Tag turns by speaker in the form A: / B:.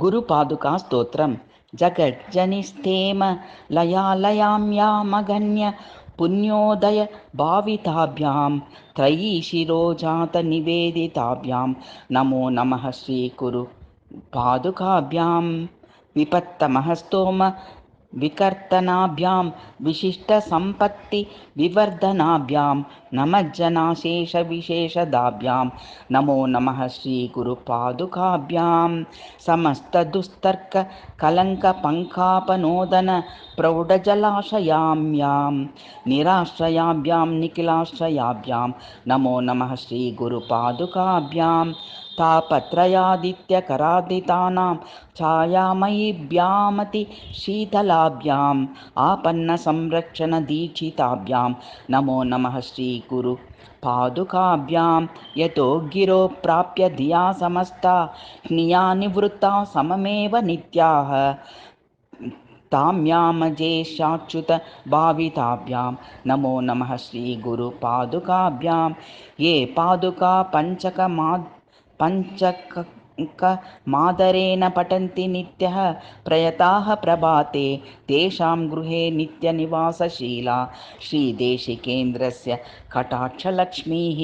A: गुरुपादुकास्तोत्रं जगज्जनिस्थेम लयालयाम्यामगण्य पुण्योदय भाविताभ्यां त्रयी शिरोजातनिवेदिताभ्यां नमो नमः श्रीगुरु पादुकाभ्यां विपत्तमः स्तोम विकर्तनाभ्यां विशिष्टसम्पत्तिविवर्धनाभ्यां नमज्जनाशेषविशेषदाभ्यां नमो नमः श्रीगुरुपादुकाभ्यां समस्तदुस्तर्ककलङ्कपङ्कापनोदन प्रौढजलाशयाम्यां निराश्रयाभ्यां निखिलाश्रयाभ्यां नमो नमः श्रीगुरुपादुकाभ्यां तापत्रयादित्यकरादितानां छायामयीभ्यामति शीतलाभ्याम् आपन्नसंरक्षणदीक्षिताभ्यां नमो नमः श्रीगुरु पादुकाभ्यां यतो गिरो प्राप्य धिया समस्ता निवृत्ता सममेव नित्याः ताम्यामजेशाच्युत भाविताभ्यां नमो नमः श्रीगुरुपादुकाभ्यां ये पादुका पञ्चकमादरेण पठन्ति नित्यः प्रयताः प्रभाते तेषां गृहे नित्यनिवासशीला श्रीदेशिकेन्द्रस्य कटाक्षलक्ष्मीः।